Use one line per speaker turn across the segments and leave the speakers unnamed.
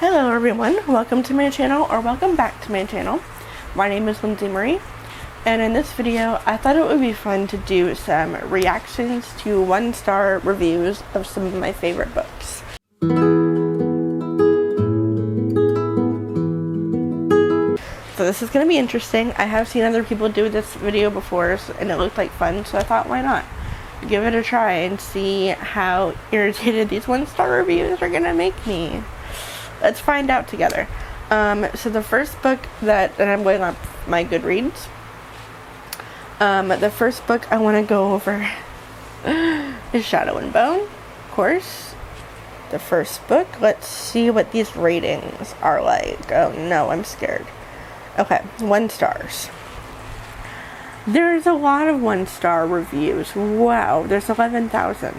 Hello everyone, welcome to my channel, or welcome back to my channel. My name is Lindsay Marie, and in this video I thought it would be fun to do some reactions to 1-star reviews of some of my favorite books. So this is going to be interesting. I have seen other people do this video before and it looked like fun, so I thought why not give it a try and see how irritated these 1-star reviews are going to make me. Let's find out together. So the first book and I'm going on my Goodreads. The first book I want to go over is Shadow and Bone, of course. The first book. Let's see what these ratings are like. Oh no, I'm scared. Okay, 1 stars. There's a lot of 1-star reviews. Wow, there's 11,000.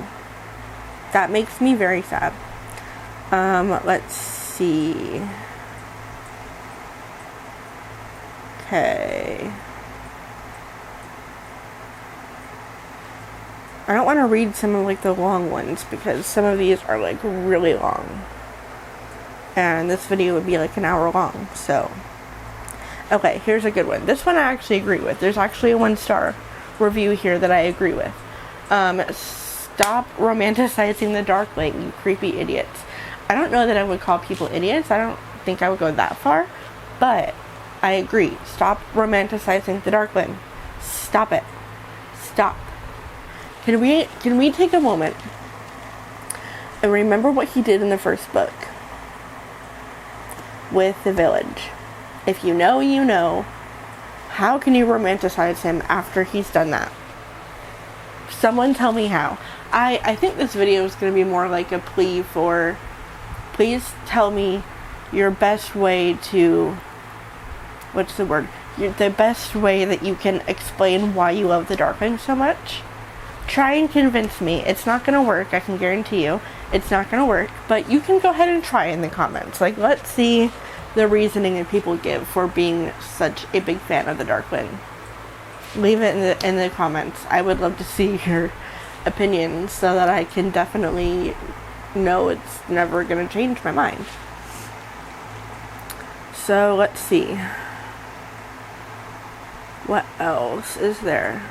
That makes me very sad. Let's see. Okay. I don't want to read some of like the long ones because some of these are like really long. And this video would be like an hour long, so. Okay, here's a good one. This one I actually agree with. There's actually a 1-star review here that I agree with. Stop romanticizing the Darkling, you creepy idiots. I don't know that I would call people idiots. I don't think I would go that far. But I agree. Stop romanticizing the Darkling. Stop it. Stop. Can we take a moment and remember what he did in the first book with the village? If you know, you know. How can you romanticize him after he's done that? Someone tell me how. I think this video is going to be more like a plea for, please tell me your best way to, what's the word? The best way that you can explain why you love the Darkling so much. Try and convince me. It's not going to work, I can guarantee you. It's not going to work, but you can go ahead and try in the comments. Like, let's see the reasoning that people give for being such a big fan of the Darkling. Leave it in the comments. I would love to see your opinions so that I can definitely know it's never going to change my mind. So let's see. What else is there?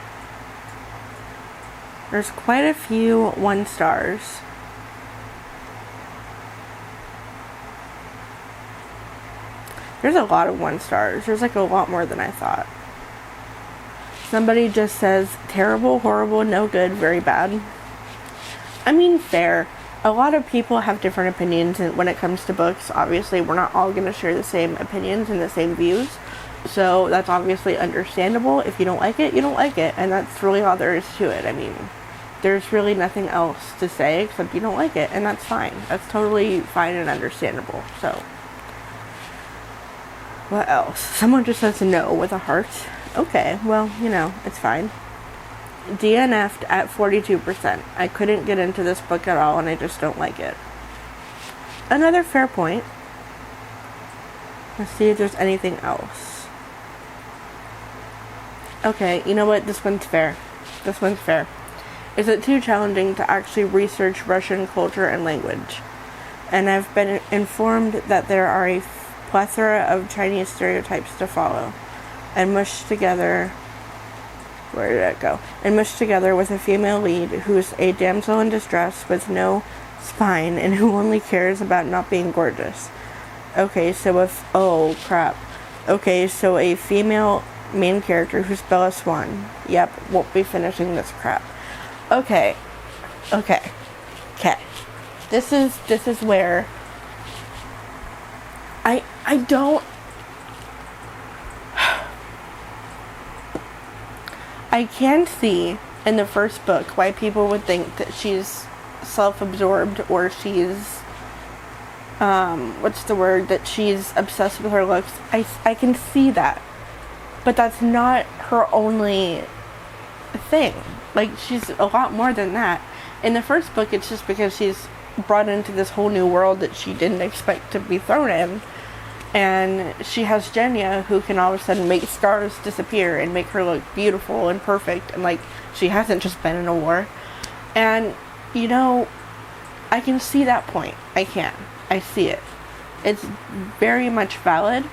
There's quite a few 1 stars. There's a lot of 1 stars. There's like a lot more than I thought. Somebody just says, terrible, horrible, no good, very bad. I mean, fair. A lot of people have different opinions when it comes to books. Obviously, we're not all going to share the same opinions and the same views. So that's obviously understandable. If you don't like it, you don't like it. And that's really all there is to it. I mean, there's really nothing else to say except you don't like it. And that's fine. That's totally fine and understandable. So, what else? Someone just says no with a heart. Okay, well, you know, it's fine. DNF'd at 42%. I couldn't get into this book at all and I just don't like it. Another fair point. Let's see if there's anything else. Okay, you know what? This one's fair. This one's fair. Is it too challenging to actually research Russian culture and language? And I've been informed that there are a plethora of Chinese stereotypes to follow. And mushed together, where did it go? And mushed together with a female lead who's a damsel in distress with no spine and who only cares about not being gorgeous. Okay, so oh crap. Okay, so a female main character who's Bella Swan. Yep, won't be finishing this crap. Okay. This is where I don't. I can see in the first book why people would think that she's self-absorbed or she's what's the word, that she's obsessed with her looks. I can see that, but that's not her only thing. Like, she's a lot more than that. In the first book, it's just because she's brought into this whole new world that she didn't expect to be thrown in, and she has Jenya, who can all of a sudden make scars disappear and make her look beautiful and perfect, and like she hasn't just been in a war. And you know, I can see that point. I see it. It's very much valid,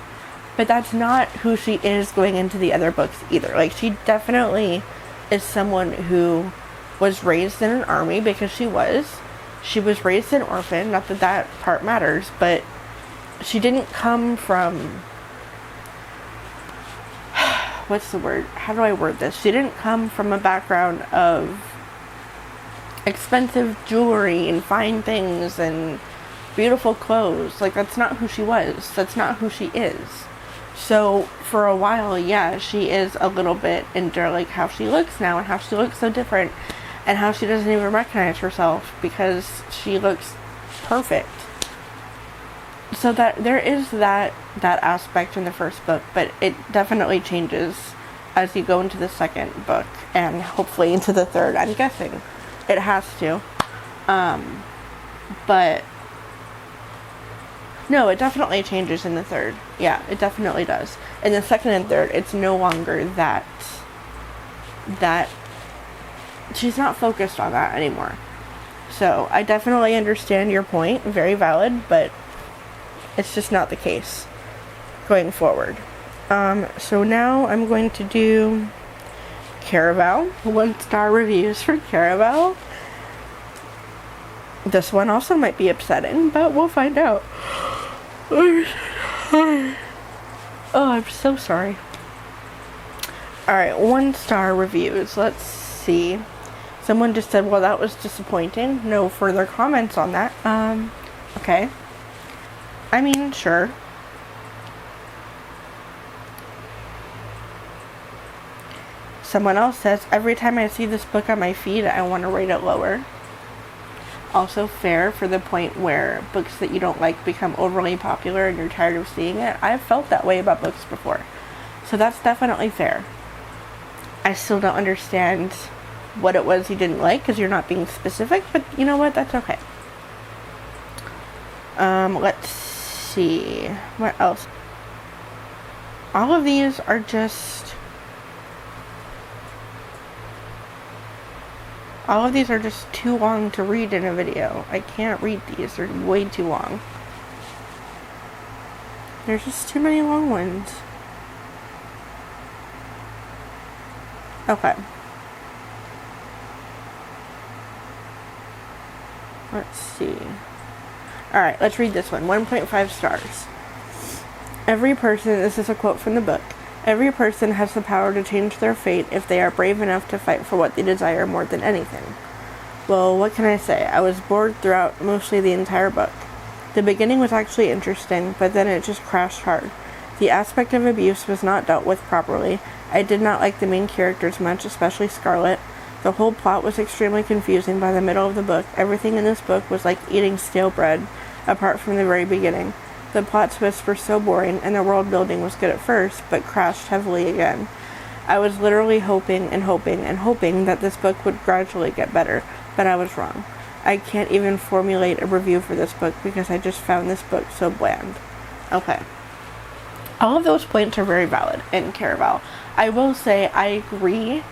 but that's not who she is going into the other books either. Like, she definitely is someone who was raised in an army, because she was raised an orphan, not that that part matters, but she didn't come from, what's the word? How do I word this? She didn't come from a background of expensive jewelry and fine things and beautiful clothes. Like, that's not who she was. That's not who she is. So for a while, yeah, she is a little bit into like how she looks now and how she looks so different and how she doesn't even recognize herself because she looks perfect. So that there is that aspect in the first book, but it definitely changes as you go into the second book and hopefully into the third. I'm guessing it has to. But no, it definitely changes in the third. Yeah, it definitely does. In the second and third, it's no longer that she's not focused on that anymore. So I definitely understand your point, very valid, but it's just not the case going forward. So now I'm going to do Caraval. 1-star reviews for Caraval. This one also might be upsetting, but we'll find out. Oh, I'm so sorry. Alright, 1-star reviews. Let's see. Someone just said, well, that was disappointing. No further comments on that. Okay. I mean, sure. Someone else says, every time I see this book on my feed, I want to rate it lower. Also fair, for the point where books that you don't like become overly popular and you're tired of seeing it. I've felt that way about books before. So that's definitely fair. I still don't understand what it was you didn't like because you're not being specific, but you know what? That's okay. Let's see. What else? All of these are just too long to read in a video. I can't read these. They're way too long. There's just too many long ones. Okay. Let's see. Alright, let's read this one. 1.5 stars. Every person, this is a quote from the book, every person has the power to change their fate if they are brave enough to fight for what they desire more than anything. Well, what can I say? I was bored throughout mostly the entire book. The beginning was actually interesting, but then it just crashed hard. The aspect of abuse was not dealt with properly. I did not like the main characters much, especially Scarlet. The whole plot was extremely confusing by the middle of the book. Everything in this book was like eating stale bread, apart from the very beginning. The plot twists were so boring, and the world building was good at first, but crashed heavily again. I was literally hoping and hoping and hoping that this book would gradually get better, but I was wrong. I can't even formulate a review for this book because I just found this book so bland. Okay. All of those points are very valid in Caraval. I will say I agree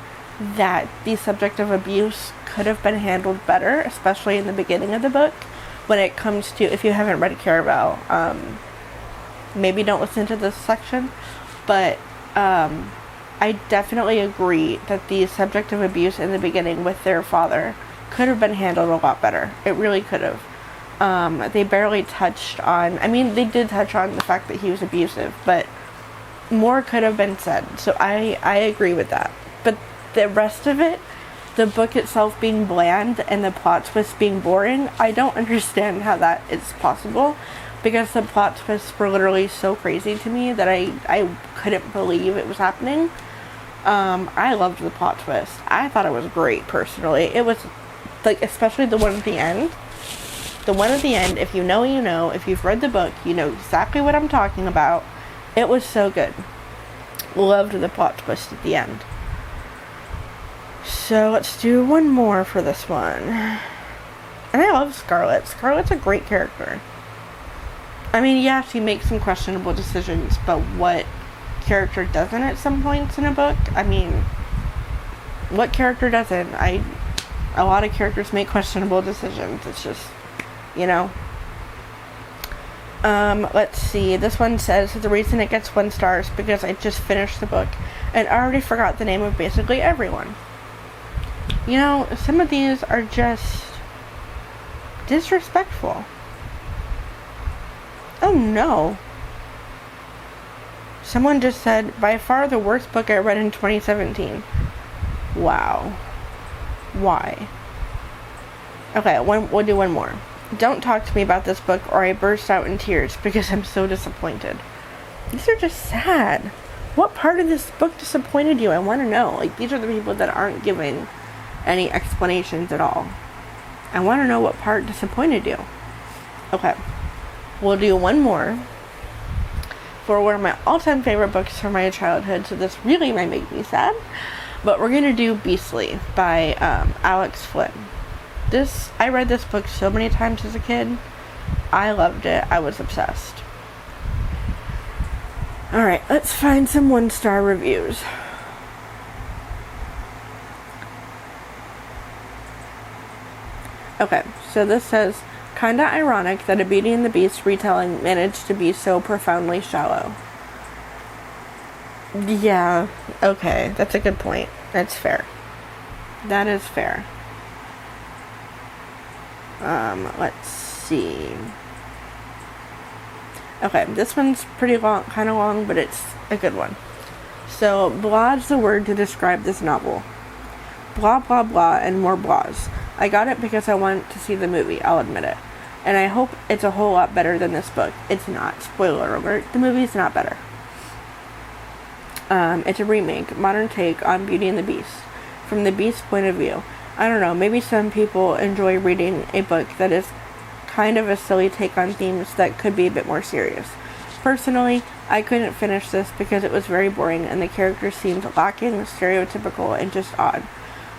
that the subject of abuse could have been handled better, especially in the beginning of the book. When it comes to, if you haven't read Caraval, maybe don't listen to this section, but I definitely agree that the subject of abuse in the beginning with their father could have been handled a lot better. It really could have. They barely touched on, I mean, they did touch on the fact that he was abusive, but more could have been said. So I agree with that. But the rest of it, the book itself being bland and the plot twist being boring, I don't understand how that is possible, because the plot twists were literally so crazy to me that I couldn't believe it was happening. I loved the plot twist. I thought it was great, personally. It was, like, especially the one at the end. The one at the end, if you know, you know. If you've read the book, you know exactly what I'm talking about. It was so good. Loved the plot twist at the end. So let's do one more for this one. And I love Scarlet. Scarlet's a great character. I mean, yeah, she makes some questionable decisions, but what character doesn't at some points in a book? I mean, what character doesn't? A lot of characters make questionable decisions. It's just, you know. Let's see. This one says the reason it gets 1 star is because I just finished the book and already forgot the name of basically everyone. You know, some of these are just disrespectful. Oh no. Someone just said, by far the worst book I read in 2017. Wow. Why? Okay, we'll do one more. Don't talk to me about this book or I burst out in tears because I'm so disappointed. These are just sad. What part of this book disappointed you? I want to know. Like, these are the people that aren't giving any explanations at all. I want to know what part disappointed you. Okay. We'll do one more for one of my all-time favorite books from my childhood, so this really might make me sad. But we're going to do Beastly by Alex Flynn. I read this book so many times as a kid. I loved it. I was obsessed. Alright, let's find some 1-star reviews. Okay, so this says, kinda ironic that a Beauty and the Beast retelling managed to be so profoundly shallow. Yeah, okay, that's a good point. That's fair. That is fair. Let's see. Okay, this one's pretty long, kind of long, but it's a good one. So, blah's the word to describe this novel. Blah, blah, blah, and more blahs. I got it because I wanted to see the movie, I'll admit it. And I hope it's a whole lot better than this book. It's not. Spoiler alert, the movie's not better. It's a remake, modern take on Beauty and the Beast, from the Beast's point of view. I don't know, maybe some people enjoy reading a book that is kind of a silly take on themes that could be a bit more serious. Personally, I couldn't finish this because it was very boring and the characters seemed lacking, stereotypical, and just odd.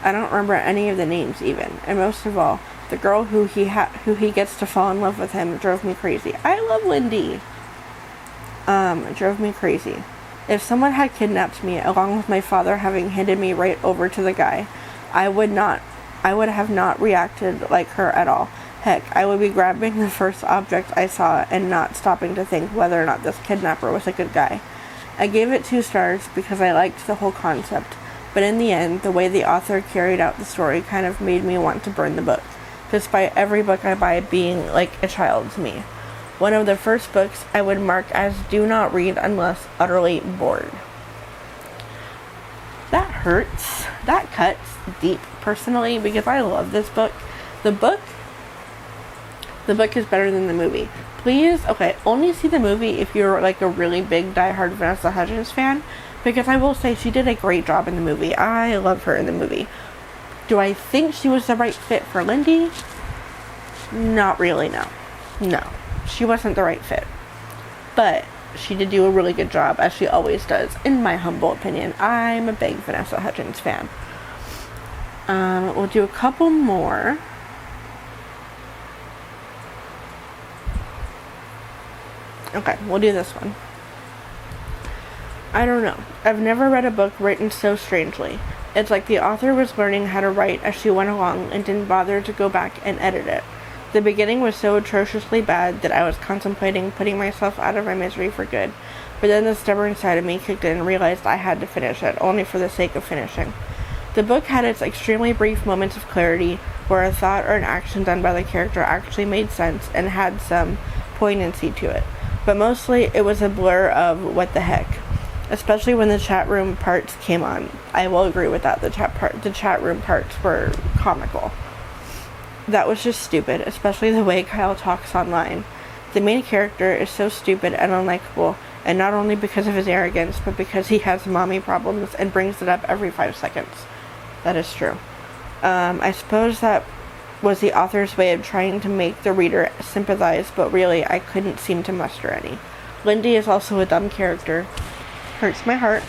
I don't remember any of the names even, and most of all, the girl who he gets to fall in love with him drove me crazy. I love Lindy. Drove me crazy. If someone had kidnapped me, along with my father having handed me right over to the guy, I would have not reacted like her at all. Heck, I would be grabbing the first object I saw and not stopping to think whether or not this kidnapper was a good guy. I gave it 2 stars because I liked the whole concept, but in the end, the way the author carried out the story kind of made me want to burn the book, despite every book I buy being like a child to me. One of the first books I would mark as do not read unless utterly bored. That hurts. That cuts deep, personally, because I love this book. The book is better than the movie. Please, okay, only see the movie if you're like a really big diehard Vanessa Hudgens fan, because I will say she did a great job in the movie. I love her in the movie. Do I think she was the right fit for Lindy? Not really, no. No, she wasn't the right fit. But she did do a really good job, as she always does, in my humble opinion. I'm a big Vanessa Hudgens fan. We'll do a couple more. Okay, we'll do this one. I don't know. I've never read a book written so strangely. It's like the author was learning how to write as she went along and didn't bother to go back and edit it. The beginning was so atrociously bad that I was contemplating putting myself out of my misery for good, but then the stubborn side of me kicked in and realized I had to finish it, only for the sake of finishing. The book had its extremely brief moments of clarity, where a thought or an action done by the character actually made sense and had some poignancy to it, but mostly it was a blur of what the heck. Especially when the chat room parts came on. I will agree with that. The chat room parts were comical. That was just stupid, especially the way Kyle talks online. The main character is so stupid and unlikable, and not only because of his arrogance, but because he has mommy problems and brings it up every 5 seconds. That is true. I suppose that was the author's way of trying to make the reader sympathize, but really, I couldn't seem to muster any. Lindy is also a dumb character. Hurts my heart.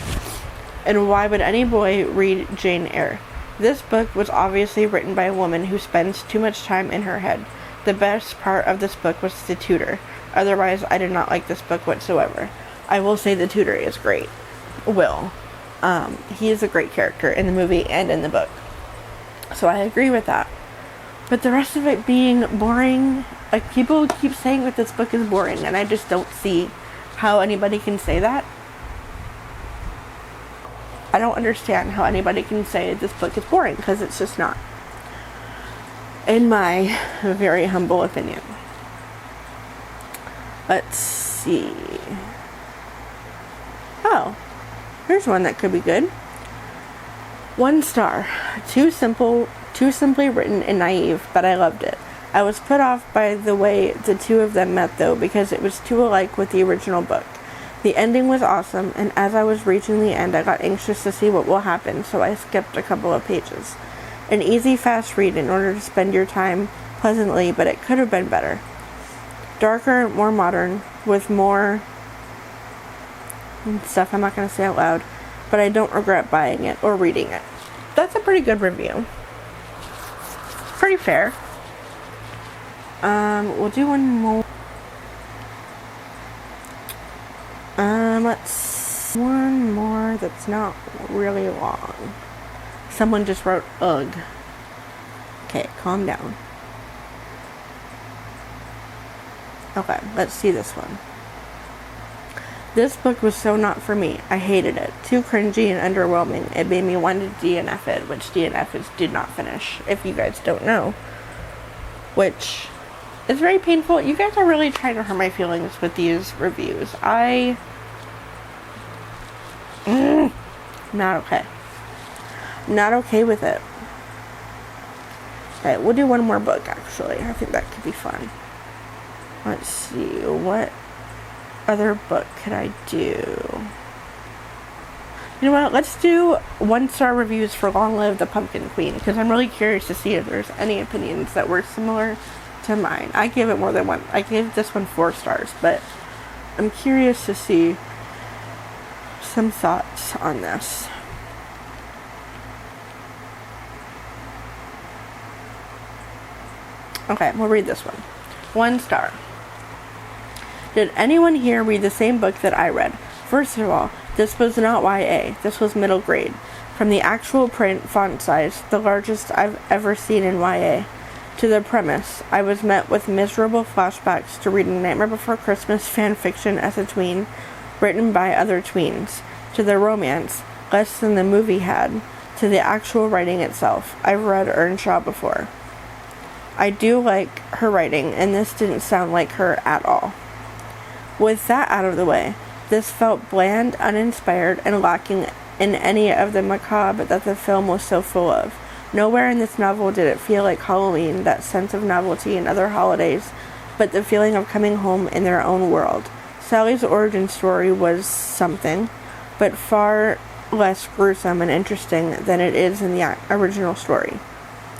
And why would any boy read Jane Eyre? This book was obviously written by a woman who spends too much time in her head. The best part of this book was the tutor. Otherwise, I did not like this book whatsoever. I will say the tutor is great. Will. He is a great character in the movie and in the book. So I agree with that. But the rest of it being boring Like, people keep saying that this book is boring, and I just don't see how anybody can say that. I don't understand how anybody can say this book is boring, because it's just not. In my very humble opinion. Let's see. Oh, here's one that could be good. 1 star. Too simply written and naive, but I loved it. I was put off by the way the two of them met, though, because it was too alike with the original book. The ending was awesome, and as I was reaching the end, I got anxious to see what will happen, so I skipped a couple of pages. An easy, fast read in order to spend your time pleasantly, but it could have been better. Darker, more modern, with more stuff I'm not going to say out loud, but I don't regret buying it or reading it. That's a pretty good review. Pretty fair. We'll do one more. One more that's not really long. Someone just wrote ugh. Okay, calm down. Okay, let's see this one. This book was so not for me. I hated it. Too cringy and underwhelming. It made me want to DNF it, which DNF is did not finish, if you guys don't know. Which is very painful. You guys are really trying to hurt my feelings with these reviews. Not okay. Not okay with it. Okay, we'll do one more book, actually. I think that could be fun. Let's see, what other book could I do? You know what, let's do 1-star reviews for Long Live the Pumpkin Queen, because I'm really curious to see if there's any opinions that were similar to mine. I gave it more than one. I gave this one 4 stars, but I'm curious to see some thoughts on this. Okay, we'll read this one. 1 star. Did anyone here read the same book that I read? First of all, this was not YA. This was middle grade. From the actual print font size, the largest I've ever seen in YA, to the premise, I was met with miserable flashbacks to reading Nightmare Before Christmas fan fiction as a tween, written by other tweens, to the romance, less than the movie had, to the actual writing itself. I've read Earnshaw before. I do like her writing, and this didn't sound like her at all. With that out of the way, this felt bland, uninspired, and lacking in any of the macabre that the film was so full of. Nowhere in this novel did it feel like Halloween, that sense of novelty and other holidays, but the feeling of coming home in their own world. Sally's origin story was something, but far less gruesome and interesting than it is in the original story.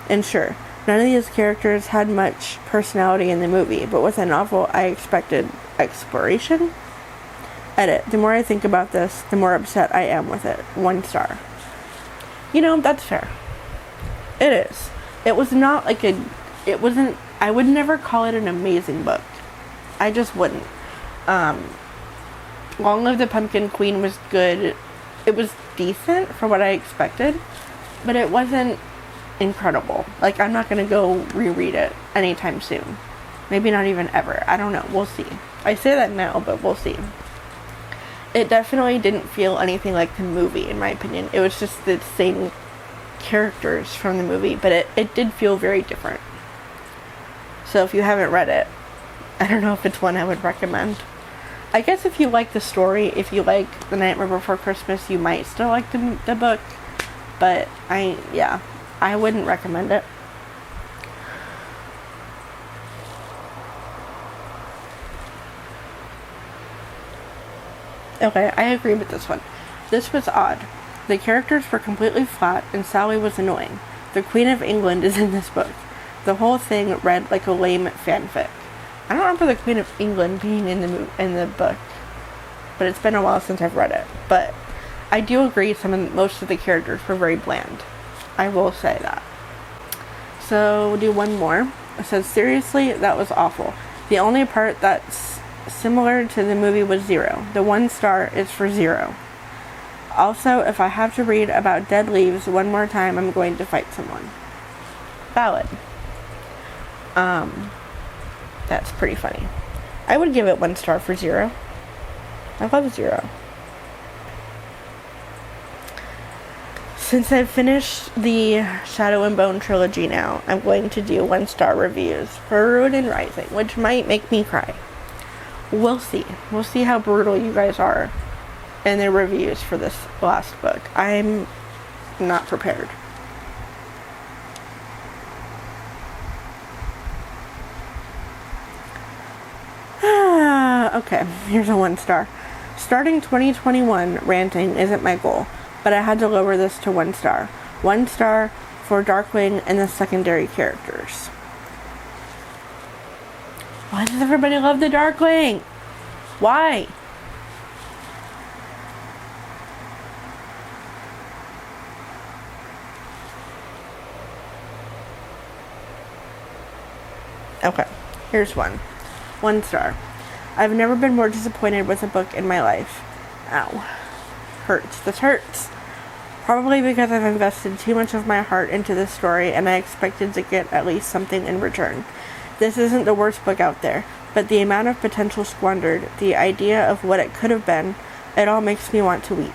And sure, none of these characters had much personality in the movie, but with a novel I expected exploration? Edit. The more I think about this, the more upset I am with it. 1 star. You know, that's fair. It is. It was not like it wasn't, I would never call it an amazing book. I just wouldn't. Long Live the Pumpkin Queen was good. It was decent for what I expected, but it wasn't incredible. Like, I'm not gonna go reread it anytime soon. Maybe not even ever. I don't know. We'll see. I say that now, but we'll see. It definitely didn't feel anything like the movie, in my opinion. It was just the same characters from the movie, but it did feel very different. So if you haven't read it, I don't know if it's one I would recommend. I guess if you like the story, if you like The Nightmare Before Christmas, you might still like the book, but I wouldn't recommend it. Okay, I agree with this one. This was odd. The characters were completely flat, and Sally was annoying. The Queen of England is in this book. The whole thing read like a lame fanfic. I don't remember the Queen of England being in the book, but it's been a while since I've read it. But I do agree most of the characters were very bland. I will say that. So we'll do one more. It says, seriously, that was awful. The only part that's similar to the movie was 0. The 1 star is for 0. Also, if I have to read about dead leaves one more time, I'm going to fight someone. Valid. That's pretty funny. I would give it 1 star for Zero. I love Zero. Since I've finished the Shadow and Bone trilogy now, I'm going to do 1-star reviews for Ruin and Rising, which might make me cry. We'll see. We'll see how brutal you guys are in the reviews for this last book. I'm not prepared. Okay, here's a 1 star. Starting 2021 ranting isn't my goal, but I had to lower this to 1 star. 1 star for Darkwing and the secondary characters. Why does everybody love the Darkwing? Why? Okay, here's one. 1 star. I've never been more disappointed with a book in my life. Ow. Hurts. This hurts. Probably because I've invested too much of my heart into this story and I expected to get at least something in return. This isn't the worst book out there, but the amount of potential squandered, the idea of what it could have been, it all makes me want to weep.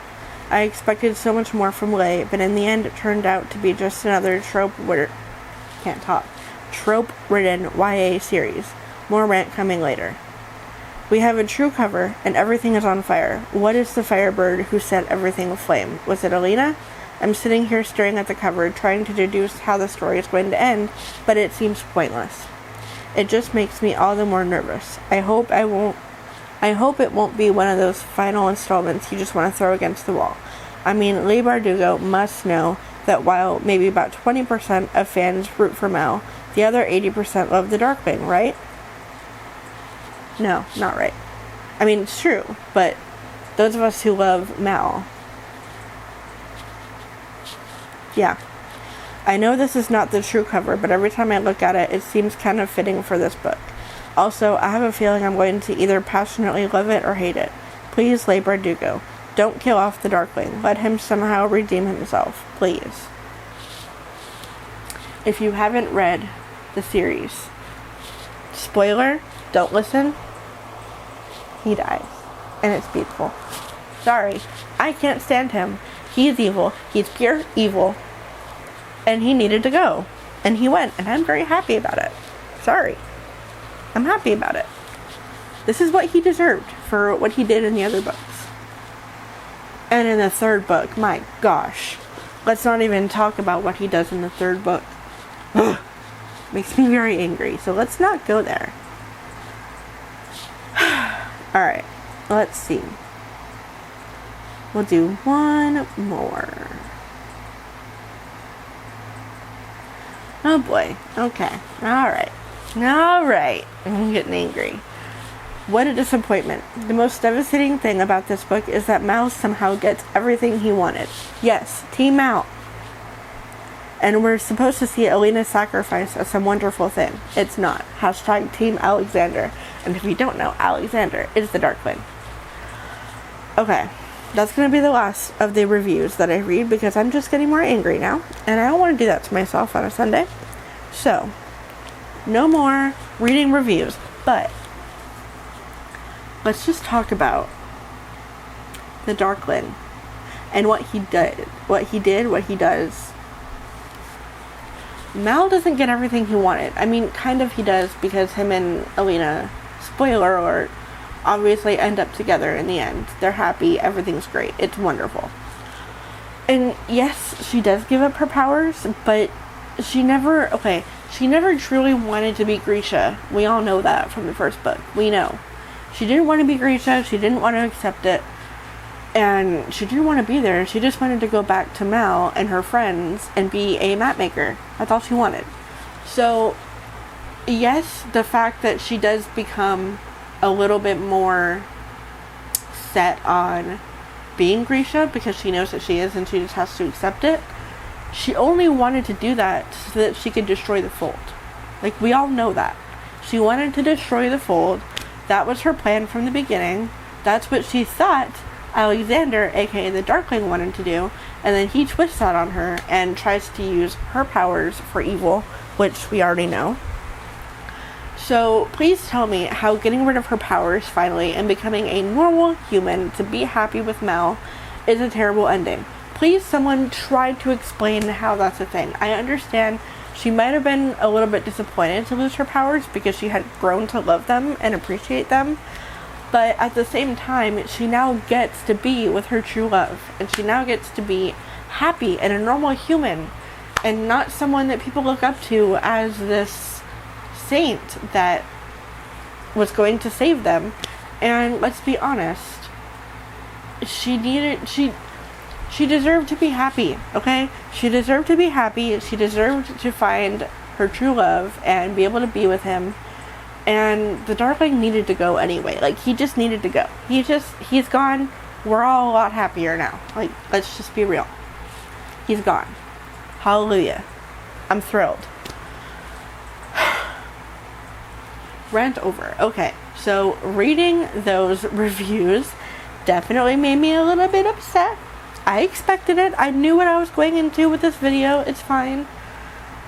I expected so much more from Lay, but in the end it turned out to be just another trope-ridden YA series. More rant coming later. We have a true cover, and everything is on fire. What is the firebird who set everything aflame? Was it Alina? I'm sitting here staring at the cover, trying to deduce how the story is going to end, but it seems pointless. It just makes me all the more nervous. I hope it won't be one of those final installments you just want to throw against the wall. I mean, Leigh Bardugo must know that while maybe about 20% of fans root for Mal, the other 80% love the Darkwing, right? No, not right. I mean, it's true, but those of us who love Mal. Yeah. I know this is not the true cover, but every time I look at it, it seems kind of fitting for this book. Also, I have a feeling I'm going to either passionately love it or hate it. Please, Leigh Bardugo, don't kill off the Darkling. Let him somehow redeem himself, please. If you haven't read the series, spoiler, don't listen. He dies. And it's beautiful. Sorry. I can't stand him. He's evil. He's pure evil. And he needed to go. And he went. And I'm very happy about it. Sorry. I'm happy about it. This is what he deserved for what he did in the other books. And in the 3rd book, my gosh. Let's not even talk about what he does in the 3rd book. Ugh. Makes me very angry. So let's not go there. Alright, let's see. We'll do one more. Oh boy. Okay. Alright. I'm getting angry. What a disappointment. The most devastating thing about this book is that Mal somehow gets everything he wanted. Yes, Team Mal. And we're supposed to see Alina's sacrifice as some wonderful thing. It's not. Hashtag Team Alexander. And if you don't know, Alexander is the Darkwing. Okay. That's going to be the last of the reviews that I read because I'm just getting more angry now. And I don't want to do that to myself on a Sunday. So, no more reading reviews. But, let's just talk about the Darkling. And what he did. What he does. Mal doesn't get everything he wanted. I mean, kind of he does because him and Alina, spoiler alert, obviously end up together in the end. They're happy. Everything's great. It's wonderful. And yes, she does give up her powers, but she never truly wanted to be Grisha. We all know that from the 1st book. We know. She didn't want to be Grisha. She didn't want to accept it. And she didn't want to be there. She just wanted to go back to Mal and her friends and be a map maker. That's all she wanted. So, yes, the fact that she does become a little bit more set on being Grisha because she knows that she is and she just has to accept it. She only wanted to do that so that she could destroy the Fold. Like, we all know that. She wanted to destroy the Fold. That was her plan from the beginning. That's what she thought Alexander, aka the Darkling, wanted to do, and then he twists that on her and tries to use her powers for evil, which we already know. So please tell me how getting rid of her powers finally and becoming a normal human to be happy with Mel is a terrible ending. Please someone try to explain how that's a thing. I understand she might have been a little bit disappointed to lose her powers because she had grown to love them and appreciate them. But at the same time, she now gets to be with her true love. And she now gets to be happy and a normal human. And not someone that people look up to as this saint that was going to save them. And let's be honest, she deserved to be happy, okay? She deserved to be happy. She deserved to find her true love and be able to be with him. And the Darkling needed to go anyway. Like, he just needed to go. He's gone. We're all a lot happier now. Like, let's just be real. He's gone. Hallelujah. I'm thrilled. Rant over. Okay, so reading those reviews definitely made me a little bit upset. I expected it. I knew what I was going into with this video. It's fine.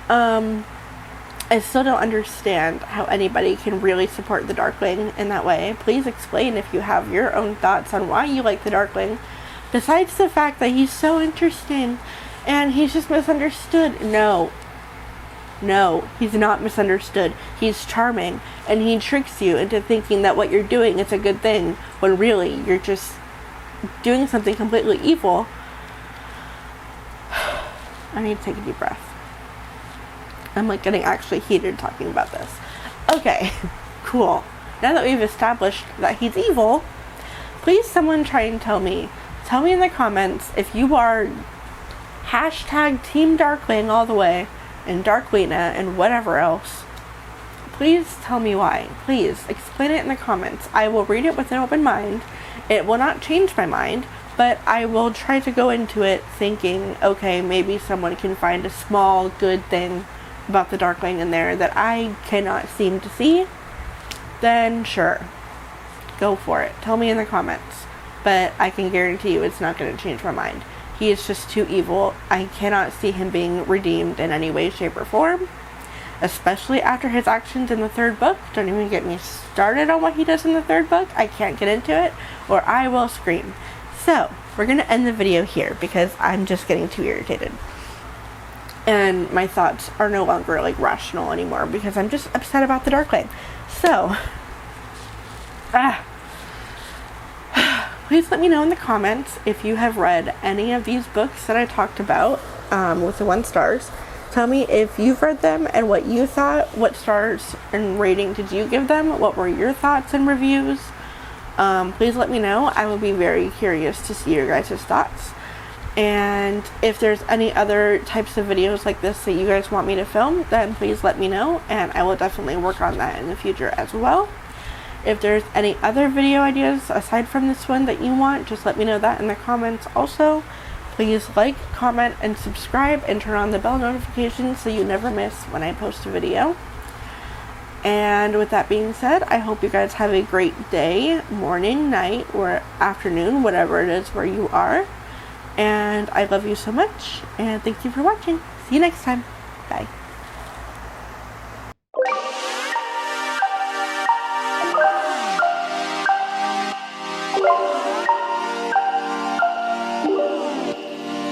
I still don't understand how anybody can really support the Darkling in that way. Please explain if you have your own thoughts on why you like the Darkling, besides the fact that he's so interesting and he's just misunderstood. No, he's not misunderstood. He's charming, and he tricks you into thinking that what you're doing is a good thing, when really you're just doing something completely evil. I need to take a deep breath. I'm like getting actually heated talking about this. Okay, cool. Now that we've established that he's evil, please someone try and tell me in the comments if you are hashtag Team Darkling all the way, and Darklina, and whatever else. Please tell me why. Please explain it in the comments. I will read it with an open mind. It will not change my mind, but I will try to go into it thinking, okay, maybe someone can find a small good thing about the Darkling in there that I cannot seem to see. Then sure, go for it. Tell me in the comments. But I can guarantee you it's not going to change my mind. He is just too evil. I cannot see him being redeemed in any way, shape, or form. Especially after his actions in the 3rd book. Don't even get me started on what he does in the 3rd book. I can't get into it, or I will scream. So, we're going to end the video here because I'm just getting too irritated. And my thoughts are no longer like rational anymore because I'm just upset about the Darkling. So, please let me know in the comments if you have read any of these books that I talked about with the 1 stars. Tell me if you've read them and what you thought. What stars and rating did you give them? What were your thoughts and reviews? Please let me know. I will be very curious to see your guys' thoughts. And if there's any other types of videos like this that you guys want me to film, then please let me know, and I will definitely work on that in the future as well. If there's any other video ideas aside from this one that you want, just let me know that in the comments also. Please like, comment, and subscribe, and turn on the bell notifications so you never miss when I post a video. And with that being said, I hope you guys have a great day, morning, night, or afternoon, whatever it is where you are. And I love you so much, and thank you for watching. See you next time. Bye.